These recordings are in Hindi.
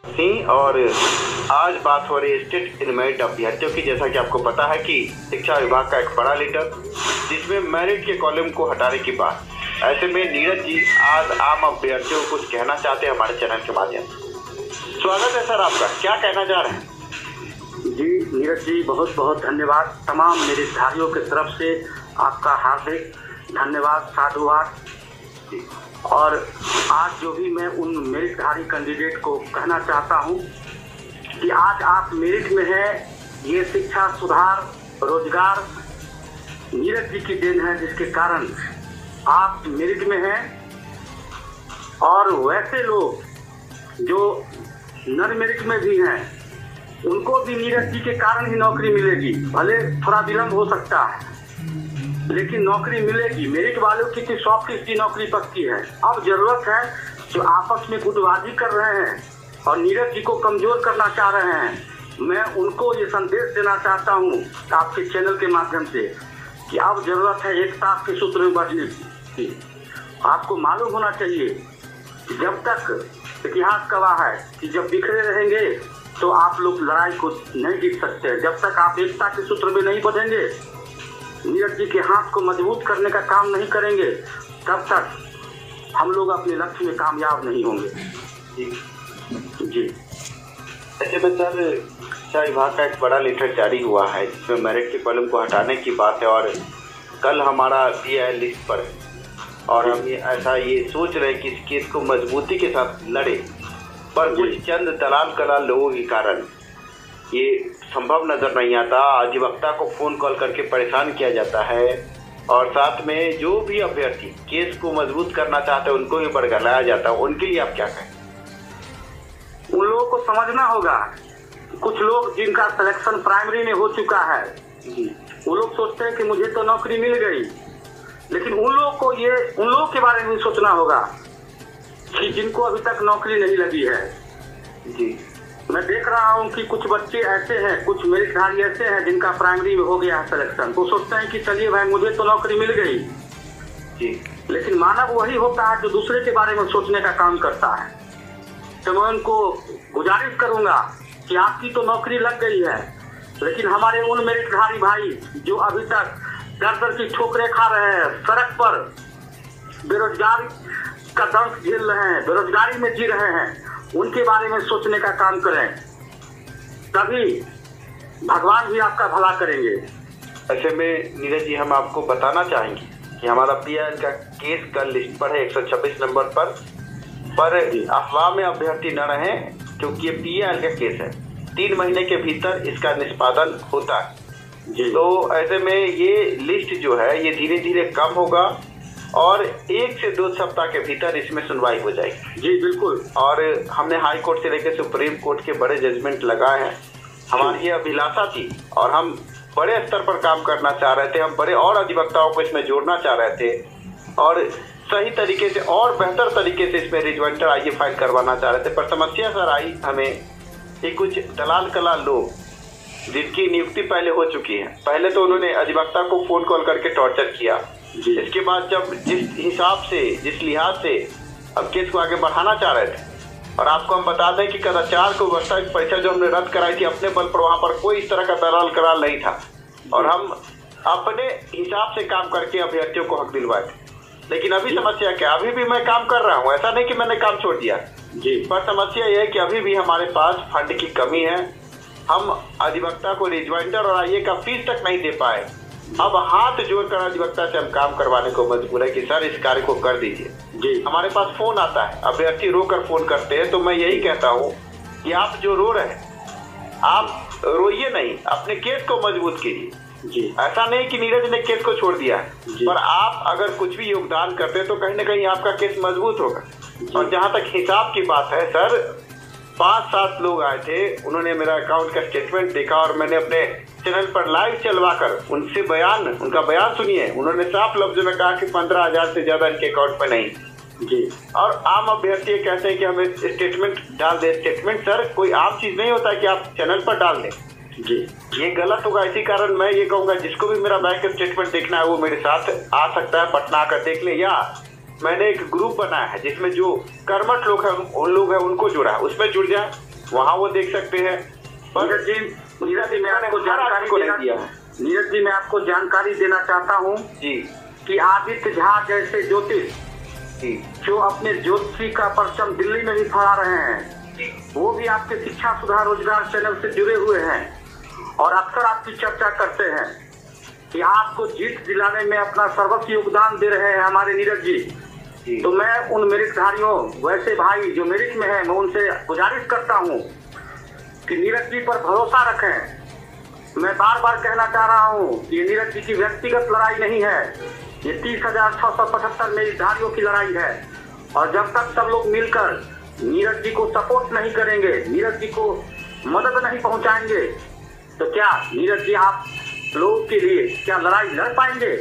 थी और आज बात हो रही है स्टेट मेरिट अभ्यर्थियों की। जैसा कि आपको पता है कि शिक्षा विभाग का एक बड़ा लेटर जिसमें मेरिट के कॉलम को हटाने की बात। ऐसे में नीरज जी आज आम अभ्यर्थियों को कुछ कहना चाहते हैं हमारे चैनल के माध्यम से। स्वागत है सर आपका, क्या कहना चाह रहे हैं? जी नीरज जी, बहुत बहुत धन्यवाद। तमाम मेरिटधारियों की तरफ से आपका हार्दिक धन्यवाद, साधुवाद। और आज जो भी मैं उन मेरिटधारी कैंडिडेट को कहना चाहता हूं कि आज आप मेरिट में हैं, ये शिक्षा सुधार रोजगार नीरज जी की देन है, जिसके कारण आप मेरिट में हैं। और वैसे लोग जो नॉन मेरिट में भी हैं, उनको भी नीरज जी के कारण ही नौकरी मिलेगी। भले थोड़ा विलम्ब हो सकता है, लेकिन नौकरी मिलेगी। मेरिट वालों की 100% नौकरी पक्की है। अब जरूरत है जो आपस में गुटबाजी कर रहे हैं और नीरज जी को कमजोर करना चाह रहे हैं, मैं उनको ये संदेश देना चाहता हूँ आपके चैनल के माध्यम से कि अब जरूरत है एकता के सूत्र में बदलने की। आपको मालूम होना चाहिए कि जब तक इतिहास गवाह है कि जब बिखरे रहेंगे तो आप लोग लड़ाई को नहीं जीत सकते। जब तक आप एकता के सूत्र में नहीं बंधेंगे, नीरज जी के हाथ को मजबूत करने का काम नहीं करेंगे, तब तक हम लोग अपने लक्ष्य में कामयाब नहीं होंगे। जी ऐसे में सर शिक्षा विभाग का एक बड़ा लेटर जारी हुआ है जिसमें मेरिट के कॉलम को हटाने की बात है और कल हमारा दिया है लिस्ट पर और हम ये सोच रहे हैं कि इस केस को मजबूती के साथ लड़े, पर कुछ चंद दलाल कलाल लोगों के कारण ये संभव नजर नहीं आता। अधिवक्ता को फोन कॉल करके परेशान किया जाता है और साथ में जो भी अभ्यर्थी केस को मजबूत करना चाहते हैं उनको भी बरगलाया जाता है। उनके लिए आप क्या कहें? उन लोगों को समझना होगा, कुछ लोग जिनका सिलेक्शन प्राइमरी में हो चुका है, वो लोग सोचते हैं कि मुझे तो नौकरी मिल गई, लेकिन उन लोगों के बारे में सोचना होगा कि जिनको अभी तक नौकरी नहीं लगी है। जी मैं देख रहा हूँ कि कुछ बच्चे ऐसे हैं, कुछ मेरिटधारी ऐसे हैं जिनका प्राइमरी में हो गया है सिलेक्शन, वो सोचते हैं कि चलिए भाई मुझे तो नौकरी मिल गई। जी, लेकिन मानव वही होता है जो दूसरे के बारे में सोचने का काम करता है। तो मैं उनको गुजारिश करूंगा कि आपकी तो नौकरी लग गई है, लेकिन हमारे उन मेरिटधारी भाई जो अभी तक दर दर की ठोकरें खा रहे हैं, सड़क पर बेरोजगारी का दर्द झेल रहे हैं, बेरोजगारी में जी रहे हैं, उनके बारे में सोचने का काम करें, तभी भगवान भी आपका भला करेंगे। ऐसे में नीरज जी हम आपको बताना चाहेंगे कि हमारा पीएल का केस कल लिस्ट पर है 126 नंबर पर अफवाह में अभ्यर्थी न रहे क्योंकि ये पीएल का केस है। 3 महीने के भीतर इसका निष्पादन होता है। तो ऐसे में ये लिस्ट जो है ये धीरे धीरे कम होगा और 1 से 2 सप्ताह के भीतर इसमें सुनवाई हो जाएगी। जी बिल्कुल। और हमने हाई कोर्ट से लेकर सुप्रीम कोर्ट के बड़े जजमेंट लगाए हैं। हमारी ये अभिलाषा थी और हम बड़े स्तर पर काम करना चाह रहे थे, हम बड़े और अधिवक्ताओं को इसमें जोड़ना चाह रहे थे और सही तरीके से और बेहतर तरीके से इसमें रिजवेंटर आइए फाइल करवाना चाह रहे थे। पर समस्या सर आई हमें कि कुछ दलाल कलाल लोग जिनकी नियुक्ति पहले हो चुकी है, पहले तो उन्होंने अधिवक्ता को फोन कॉल करके टॉर्चर किया। इसके बाद जब जिस लिहाज से अब केस को आगे बढ़ाना चाह रहे थे, और आपको हम बता दें कि कदाचार को वास्तविक परीक्षा जो हमने रद्द कराई थी अपने बल पर, वहां पर कोई इस तरह का दलाल कराल नहीं था और हम अपने हिसाब से काम करके अभ्यर्थियों को हक दिलवाए थे। लेकिन अभी समस्या क्या, अभी भी मैं काम कर रहा हूँ, ऐसा नहीं कि मैंने काम छोड़ दिया जी, पर समस्या यह है कि अभी भी हमारे पास फंड की कमी है। हम अधिवक्ता को रिजवेंटर और आईए का फीस तक नहीं दे पाए। अब हाथ जोड़कर अधिवक्ता से हम काम करवाने को मजबूर है कि सर इस कार्य को कर दीजिए जी। हमारे पास फोन आता है, अभ्यर्थी रोकर फोन करते हैं, तो मैं यही कहता हूँ कि आप जो रो रहे हैं आप रोइए नहीं, अपने केस को मजबूत कीजिए जी। ऐसा नहीं कि नीरज ने केस को छोड़ दिया है, पर आप अगर कुछ भी योगदान करते हैं तो कहीं ना कहीं आपका केस मजबूत होगा। और जहाँ तक हिसाब की बात है सर, 5-7 लोग आए थे, उन्होंने मेरा अकाउंट का स्टेटमेंट देखा और मैंने अपने चैनल पर लाइव चलवाकर उनका बयान सुनिए। उन्होंने साफ लफ्जों में कहा कि 15,000 से ज्यादा इनके अकाउंट में नहीं जी। और आम अभ्यर्थी कहते हैं कि हमें स्टेटमेंट डाल दे। स्टेटमेंट सर कोई आम चीज नहीं होता कि आप चैनल पर डाल दें जी, ये गलत होगा। इसी कारण मैं ये कहूंगा जिसको भी मेरा बैंक स्टेटमेंट देखना है वो मेरे साथ आ सकता है, पटना आकर देख ले, या मैंने एक ग्रुप बनाया है जिसमें जो कर्मठ लोग हैं उन लोग हैं उनको जुड़ा है, उसमें जुड़ जाए। वहाँ वो देख सकते हैं। नीरज जी मैं आपको जानकारी देना चाहता हूँ जी कि आदित्य झा जैसे ज्योतिष जो अपने ज्योतिषी का परचम दिल्ली में भी फहरा रहे हैं, वो भी आपके शिक्षा सुधार रोजगार चैनल से जुड़े हुए हैं और अक्सर आपकी चर्चा करते हैं कि आपको जीत दिलाने में अपना सर्वस्व योगदान दे रहे हैं हमारे नीरज जी। तो मैं उन मेरिटधारियों वैसे भाई जो मेरिट में है, मैं उनसे गुजारिश करता हूँ कि नीरज जी पर भरोसा रखें। मैं बार बार कहना चाह रहा हूँ कि ये नीरज जी की व्यक्तिगत लड़ाई नहीं है, ये 30,675 मेरिटधारियों की लड़ाई है। और जब तक सब लोग मिलकर नीरज जी को सपोर्ट नहीं करेंगे, नीरज जी को मदद नहीं पहुंचाएंगे, तो क्या नीरज जी आप लोगों के लिए क्या लड़ाई लड़ पाएंगे?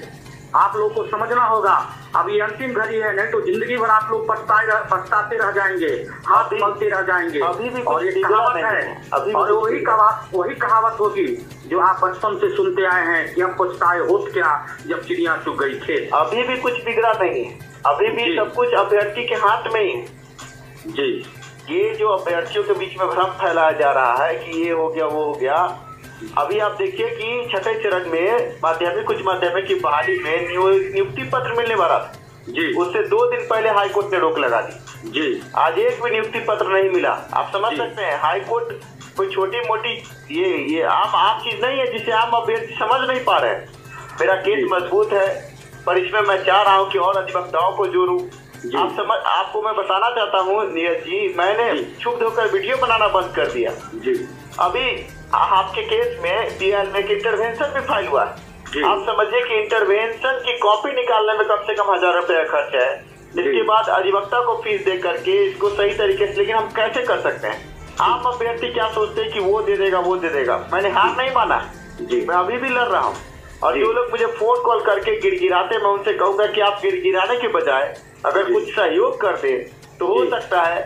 आप लोगों को समझना होगा, अब ये अंतिम घड़ी है, नहीं तो जिंदगी भर आप लोग पछताते रह जाएंगे, हाथ मलते रह जाएंगे। और ये कहावत है, और वही कहावत होगी जो आप बचपन से सुनते आए हैं कि हम पछताए होत क्या जब चिड़िया चुग गई खेत। अभी भी कुछ बिगड़ा नहीं है, अभी भी सब कुछ अभ्यर्थी के हाथ में ही है जी। ये जो अभ्यर्थियों के बीच में भ्रम फैलाया जा रहा है कि ये हो गया वो हो गया, अभी आप देखिए कि छठे चरण में माध्यमिक उच्च माध्यमिक की बहाली में नियुक्ति पत्र मिलने वाला था जी, उससे 2 दिन पहले हाईकोर्ट ने रोक लगा दी जी। आज एक भी नियुक्ति पत्र नहीं मिला। आप समझ सकते हैं हाईकोर्ट कोई छोटी मोटी ये आम चीज नहीं है जिसे आम अभ्यर्थी समझ नहीं पा रहे हैं। मेरा केस मजबूत है, पर इसमें मैं चाह रहा हूँ कि और अधिवक्ताओं को जोड़ूं। आपको मैं बताना चाहता हूँ नीरज जी, मैंने छुप धोकर वीडियो बनाना बंद कर दिया जी। अभी आपके केस में DL में इंटरवेंशन भी फाइल हुआ है। आप समझिए कि इंटरवेंशन की कॉपी निकालने में कम से कम 1000 रुपये का खर्च है। इसके बाद अधिवक्ता को फीस दे करके इसको सही तरीके से, लेकिन हम कैसे कर सकते हैं? आम अभ्यर्थी क्या सोचते हैं कि वो दे देगा। मैंने हार नहीं माना जी, मैं अभी भी लड़ रहा हूँ। और जो लोग मुझे फोन कॉल करके गिड़गिड़ाते, मैं उनसे कहूँगा कि आप गिड़गिड़ाने के बजाय अगर कुछ सहयोग कर दे तो हो सकता है,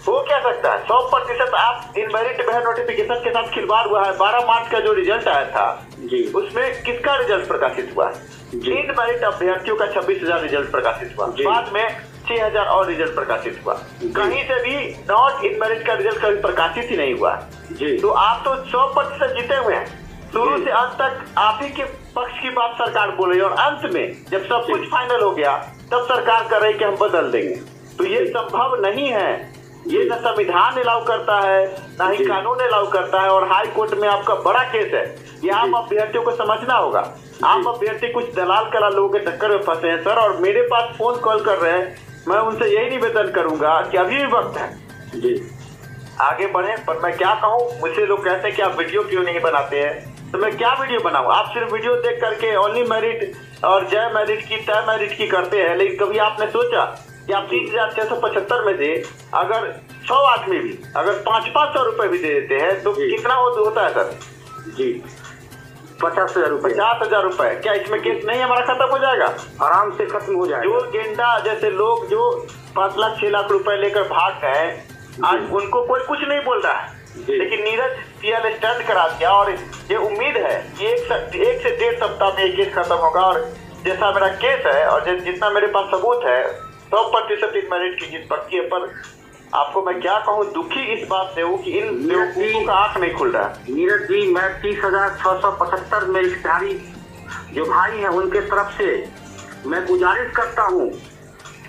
हो क्या सकता है 100%। आप इन मेरिट में नोटिफिकेशन के साथ खिलवाड़ हुआ है। 12 मार्च का जो रिजल्ट आया था जी, उसमें किसका रिजल्ट प्रकाशित हुआ? इन मेरिट अभ्यर्थियों का 26,000 रिजल्ट प्रकाशित हुआ, बाद में 6,000 और रिजल्ट प्रकाशित हुआ। कहीं से भी नॉट इन मेरिट का रिजल्ट कभी प्रकाशित ही नहीं हुआ जी। तो आप तो 100% जीते हुए हैं। शुरू से अंत तक आप ही के पक्ष की बात सरकार बोल रही है, और अंत में जब सब कुछ फाइनल हो गया तब सरकार कर रही कि हम बदल देंगे। तो ये संभव नहीं है। ये न संविधान अलाउ करता है, न ही कानून अलाउ करता है। और हाई कोर्ट में आपका बड़ा केस है, ये आम अभ्यर्थियों को समझना होगा। आम अभ्यर्थी कुछ दलाल कला लोगों के चक्कर में फंसे हैं सर, और मेरे पास फोन कॉल कर रहे हैं। मैं उनसे यही निवेदन करूंगा कि अभी भी वक्त है जी, आगे बढ़े। पर मैं क्या कहूँ, मुझसे लोग कहते हैं कि आप वीडियो क्यों नहीं बनाते हैं, तो मैं क्या वीडियो बनाऊं? आप सिर्फ वीडियो देख करके ओनली मेरिट और जय मेरिट की तय मेरिट की करते हैं, लेकिन कभी आपने सोचा कि आप 30,675 में से अगर 100 आदमी भी अगर 500 रुपए भी दे देते हैं तो कितना होता है सर जी? 50,000 रुपए। 50,000 रुपए। क्या इसमें केस नहीं हमारा खत्म हो जाएगा? आराम से खत्म हो जाएगा। जो गेंडा जैसे लोग जो 5 लाख 6 लाख रुपए लेकर भाग गए, आज उनको कोई कुछ नहीं बोल रहा है, लेकिन नीरज TL स्टंट करा दिया। और ये उम्मीद है कि 1 से 1.5 सप्ताह में ये केस खत्म होगा। और जैसा मेरा केस है और जितना मेरे पास सबूत है, 100% इन मेरिट की जीत पक्की है। पर आपको मैं क्या कहूँ, दुखी इस बात से हूँ कि इन बेवकूफों का आंख नहीं खुल रहा है। नीरज जी, मैं 30,675 मेरिटधारी जो भाई हैं उनके तरफ से मैं गुजारिश करता हूँ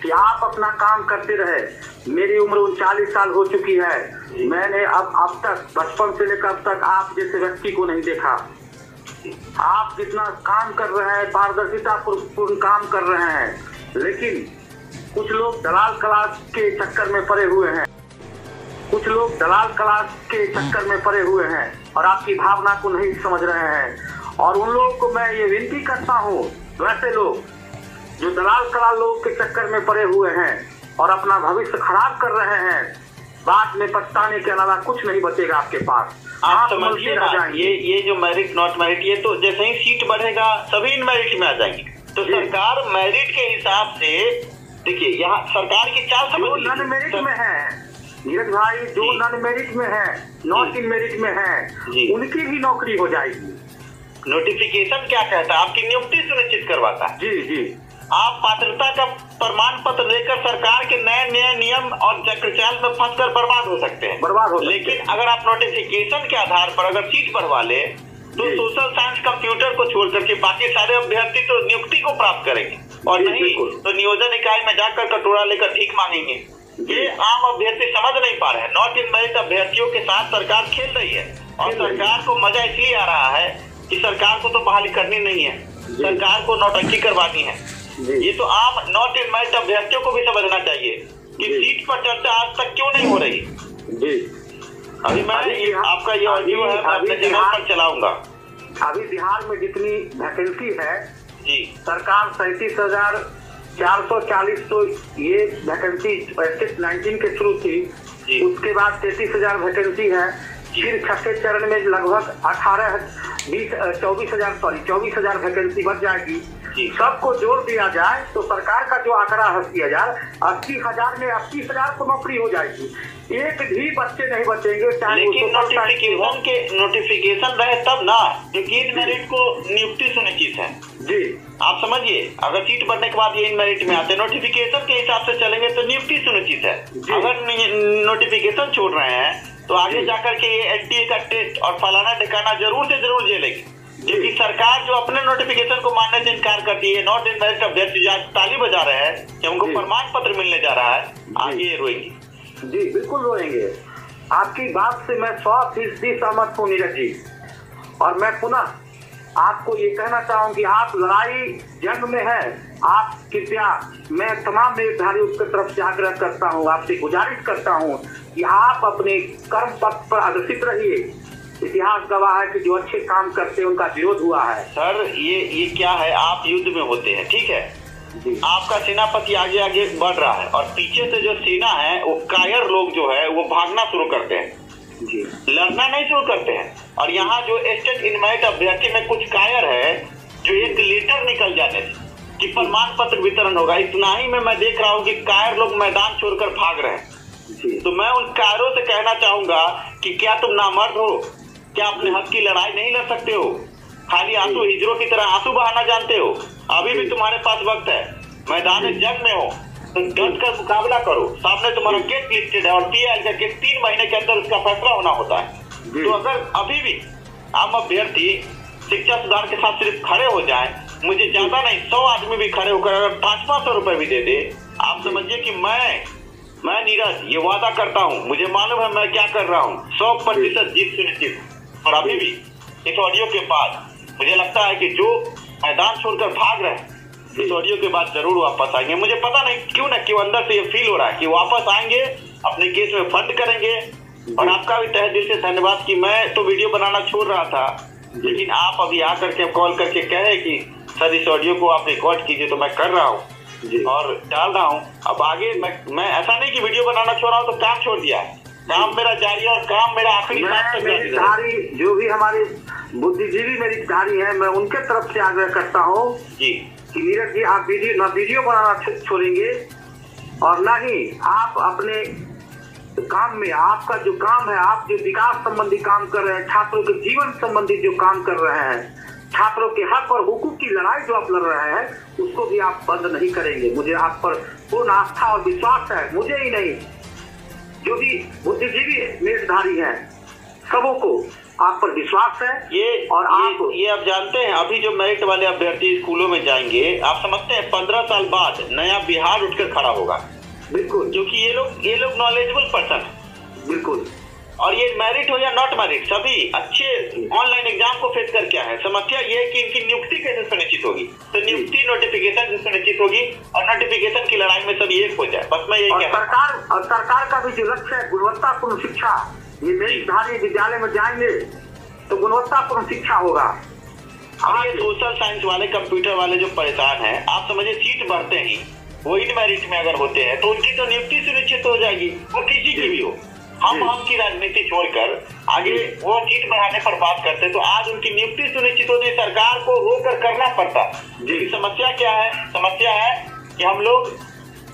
कि आप अपना काम करते रहे। मेरी उम्र 39 साल हो चुकी है। मैंने अब तक बचपन से लेकर अब तक आप जैसे व्यक्ति को नहीं देखा। आप जितना काम कर रहे हैं, पारदर्शिता पूर्ण काम कर रहे हैं, लेकिन कुछ लोग दलाल क्लास के चक्कर में पड़े हुए हैं, और आपकी भावना को नहीं समझ रहे हैं। और उन लोगों को मैं ये विनती करता हूँ, वैसे लोग जो दलाल कलाल लोगों के चक्कर में पड़े हुए हैं और अपना भविष्य खराब कर रहे हैं, बाद में पछताने के अलावा कुछ नहीं बचेगा आपके पास। आप समझिए ना, ये जो मेरिट नॉट मेरिट, ये तो जैसे ही सीट बढ़ेगा सभी इन मेरिट में आ जाएंगे। तो सरकार मेरिट के हिसाब से, देखिए यहाँ सरकार की चाल समझ, जो नॉन मेरिट में है नीरज भाई, जो नॉन मेरिट में है, नॉट इन मेरिट में है, उनकी भी नौकरी हो जाएगी। नोटिफिकेशन क्या कहता है? आपकी नियुक्ति सुनिश्चित करवाता है जी जी। आप पात्रता का प्रमाण पत्र लेकर सरकार के नए नए नियम और चक्रचाल में फंसकर बर्बाद हो सकते हैं। लेकिन अगर आप नोटिफिकेशन के आधार पर अगर सीट बढ़वा ले तो सोशल साइंस कंप्यूटर को छोड़ करके बाकी सारे अभ्यर्थी तो नियुक्ति को प्राप्त करेंगे और नहीं तो नियोजन इकाई में जाकर कटोरा लेकर भीख मांगेंगे। ये आम अभ्यर्थी समझ नहीं पा रहे हैं। नॉट इन मेरिट अभ्यर्थियों के साथ सरकार खेल रही है और सरकार को मजा इसलिए आ रहा है कि सरकार को तो बहाली करनी नहीं है, सरकार को नौटंकी करवानी है। ये तो आम नॉट इन मेरिट अभ्यर्थियों को भी समझना चाहिए कि सीट पर चर्चा आज तक क्यों नहीं हो रही। अभी मैं आपका ये ऑडियो है मैं अपने चैनल पर चलाऊंगा। अभी बिहार में जितनी वैकेंसी है जी सरकार 37,440 तो ये वैकेंसी 19 के थ्रू थी, उसके बाद 33,000 वैकेंसी है, फिर छठे चरण में लगभग 24,000 वैकेंसी बढ़ जाएगी। सबको जोड़ दिया जाए तो सरकार का जो आंकड़ा है 80,000 में 80,000 को नौकरी हो जाएगी, एक भी बच्चे नहीं बचेंगे। लेकिन नोटिफिकेशन रहे तब ना, क्योंकि इन मेरिट को नियुक्ति सुनिश्चित है जी। आप समझिए, अगर सीट बढ़ने के बाद ये इन मेरिट में आते नोटिफिकेशन के हिसाब से चलेंगे तो नियुक्ति सुनिश्चित है। अगर नोटिफिकेशन छोड़ रहे हैं तो आगे जाकर के ये एनटीए का टेस्ट और फलाना ठिकाना जरूर से जरूर झेलेगी, क्योंकि सरकार जो अपने नोटिफिकेशन को मानने से इनकार करती है। नॉट इन मेरिट अभ्यर्थी आज ताली बजा रहे हैं कि हमको प्रमाण पत्र मिलने जा रहा है, आगे ये रोएंगे। जी बिल्कुल रोएंगे। आपकी बात से मैं 100% सहमत हूँ नीरज जी, और मैं पुनः आपको ये कहना चाहूँ कि आप लड़ाई जंग में है। आप कृपया, मैं तमाम निर्धारियों की तरफ से आग्रह करता हूँ, आपसे गुजारिश करता हूँ कि आप अपने कर्म पथ पर अग्रसित रहिए। इतिहास गवाह है कि जो अच्छे काम करते हैं उनका विरोध हुआ है। सर ये क्या है, आप युद्ध में होते हैं, ठीक है, आपका सेनापति आगे आगे बढ़ रहा है और पीछे से जो सेना है वो कायर लोग जो है वो भागना शुरू करते हैं जी, लड़ना नहीं शुरू करते हैं। और यहाँ जो स्टेट इन मेरिट अभ्यर्थी में कुछ कायर है जो एक लेटर निकल जाने कि प्रमाण पत्र वितरण होगा, इतना ही में मैं देख रहा हूँ कि कायर लोग मैदान छोड़कर भाग रहे हैं। तो मैं उन कायरों से कहना चाहूंगा कि क्या तुम नामर्द हो? क्या अपने हक की लड़ाई नहीं लड़ सकते हो? खाली आंसू हिजरों की तरह आंसू बहाना जानते हो? अभी भी तुम्हारे पास वक्त है, मैदान जंग में हो तो डट कर मुकाबला करो। सामने तुम्हारा केस लिस्टेड है और पीएल का केस 3 महीने के अंदर उसका फैसला होना होता है। तो अगर अभी भी आम अभ्यर्थी शिक्षा सुधार के साथ सिर्फ खड़े हो जाए, मुझे ज्यादा नहीं 100 आदमी भी खड़े होकर अगर 500 रुपए भी दे दे, आप समझिए कि मैं नीरज ये वादा करता हूँ, मुझे मालूम है मैं क्या कर रहा हूँ, 100% जीत सुनिश्चित। और अभी भी इस ऑडियो के बाद मुझे लगता है कि जो मैदान छोड़कर भाग रहे हैं इस ऑडियो के बाद जरूर वापस आएंगे। मुझे पता नहीं क्यों ना क्यों अंदर से ये फील हो रहा है कि वापस आएंगे, अपने केस में फंड करेंगे। और आपका भी तहे दिल से धन्यवाद कि मैं तो वीडियो बनाना छोड़ रहा था, लेकिन आप अभी आकर के कॉल करके कहे कि सर इस ऑडियो को आप रिकॉर्ड कीजिए, तो मैं कर रहा हूँ और डाल रहा हूँ। अब आगे मैं ऐसा नहीं कि वीडियो बनाना छोड़ रहा हूँ तो काम छोड़ दिया है, काम मेरा जारी है और काम मेरा आखिरी सांस तक। जो भी हमारे बुद्धिजीवी मेरी धारी है, मैं उनके तरफ से आग्रह करता हूँ जी कि नीरज जी आप वीडियो बनाना छोड़ेंगे और ना ही आप अपने काम में, आपका जो काम है, आप जो विकास संबंधी काम कर रहे हैं, छात्रों के जीवन संबंधी जो काम कर रहे हैं, छात्रों के हक और हुकूक की लड़ाई जो आप लड़ रहे हैं, उसको भी आप बंद नहीं करेंगे। मुझे आप पर पूर्ण आस्था और विश्वास है, मुझे ही नहीं जो भी बुद्धिजीवी मेषधारी हैं सबों को आप पर विश्वास है। ये आप जानते हैं, अभी जो मेरिट वाले अभ्यर्थी स्कूलों में जाएंगे, आप समझते हैं 15 साल बाद नया बिहार उठकर खड़ा होगा। बिल्कुल, क्योंकि ये लोग नॉलेजेबल पर्सन है। बिल्कुल, और ये मेरिट हो या नॉट मेरिट, सभी अच्छे ऑनलाइन एग्जाम को फेस करके आए हैं। समस्या ये है कि इनकी नियुक्ति कैसे सुनिश्चित होगी, तो नियुक्ति नोटिफिकेशन से सुनिश्चित होगी और नोटिफिकेशन की लड़ाई में सब एक हो जाए। बस मैं यही कह रहा हूं। सरकार का भी जो लक्ष्य है गुणवत्तापूर्ण शिक्षा, ये मेरिटधारी विद्यालय में जाएंगे तो गुणवत्तापूर्ण शिक्षा होगा। अब ये सोशल साइंस वाले, कंप्यूटर वाले जो परेशान हैं, आप समझिए सीट बढ़ते ही वो इन मेरिट में अगर होते हैं तो उनकी तो नियुक्ति सुनिश्चित हो जाएगी, वो किसी की भी हो। हम की राजनीति छोड़कर आगे वो सीट बढ़ाने पर बात करते तो आज उनकी नियुक्ति सुनिश्चित होती, सरकार को रोकर करना पड़ता। समस्या क्या है? समस्या है कि हम लोग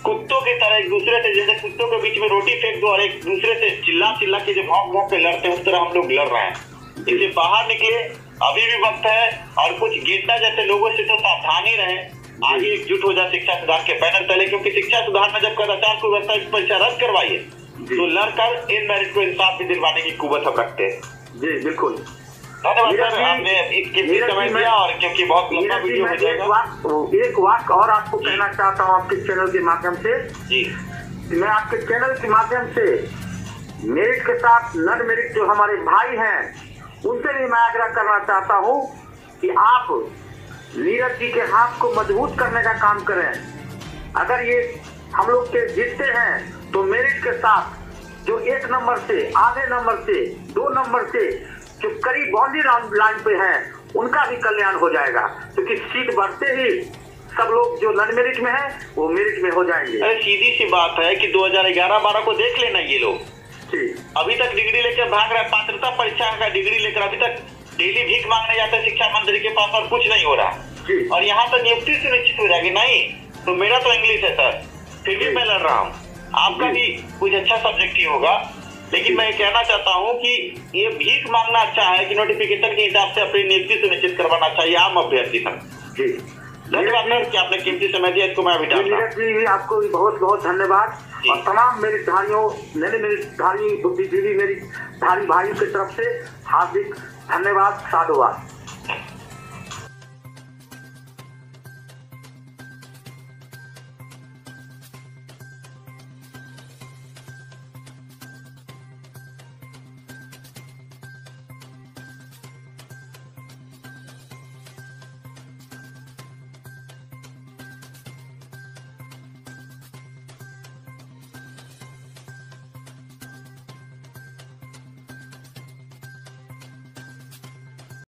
कुत्तों की तरह एक दूसरे से, जैसे कुत्तों के बीच में रोटी फेंक दो और एक दूसरे से चिल्ला के जो भौंक भौंक के लड़ते हैं, उस तरह हम लोग लड़ रहे हैं। इससे बाहर निकले, अभी भी वक्त है। और कुछ गेंडा जैसे लोगों से तो सावधानी रहे, आगे एकजुट हो जाए शिक्षा सुधार के बैनर तले, क्योंकि शिक्षा सुधार में जब कदाचार को व्यवस्था इस परीक्षा रद्द करवाइए तो लड़कर इन मेरिट को इंसाफ भी दिलवाने की कुवत हम रखते हैं। जी बिल्कुल, धन्यवाद सर, आपने एक कीमती समय दिया, और क्योंकि बहुत लंबा वीडियो हो जाएगा। एक वाक्य और आपको कहना चाहता हूँ आपके चैनल के माध्यम से। जी, मैं आपके चैनल के माध्यम से मेरिट के साथ नॉन मेरिट जो हमारे भाई हैं उनसे भी मैं आग्रह करना चाहता हूँ कि आप नीरज जी के हाथ को मजबूत करने का काम करें। अगर ये हम लोग के जीतते हैं तो मेरिट के साथ जो 1 नंबर से, आधे नंबर से, 2 नंबर से जो करीब बाउंड्री लाइन पे हैं उनका भी कल्याण हो जाएगा, क्योंकि सीट बढ़ते ही सब लोग जो नॉन मेरिट में है वो मेरिट में हो जाएंगे। अरे सीधी सी बात है कि 2011-12 को देख लेना, ये लोग अभी तक डिग्री लेकर भाग रहा है, पात्रता परीक्षा का डिग्री लेकर अभी तक डेली भीख मांगने जाते हैं शिक्षा मंत्री के पास और कुछ नहीं हो रहा, और यहाँ पर नियुक्ति सुनिश्चित हो जाएगी। नहीं तो मेरा तो इंग्लिश है सर, फिर भी मैं लड़ रहा हूँ, आपका भी कुछ अच्छा सब्जेक्ट ही होगा, लेकिन मैं कहना चाहता हूँ कि ये भीख मांगना अच्छा है कि नोटिफिकेशन के हिसाब से अपनी नियुक्ति सुनिश्चित करवाना चाहिए आम अभ्यर्थी सब। धन्यवाद सर कि आपने कीमती समय दिया, इसको मैं अभी डालता हूँ। जी आपको भी बहुत बहुत धन्यवाद, और तमाम मेरे धारियों, मेरे धारी बुद्धिजीवी मेरी धारी भाइयों की तरफ से हार्दिक धन्यवाद, साधुवाद।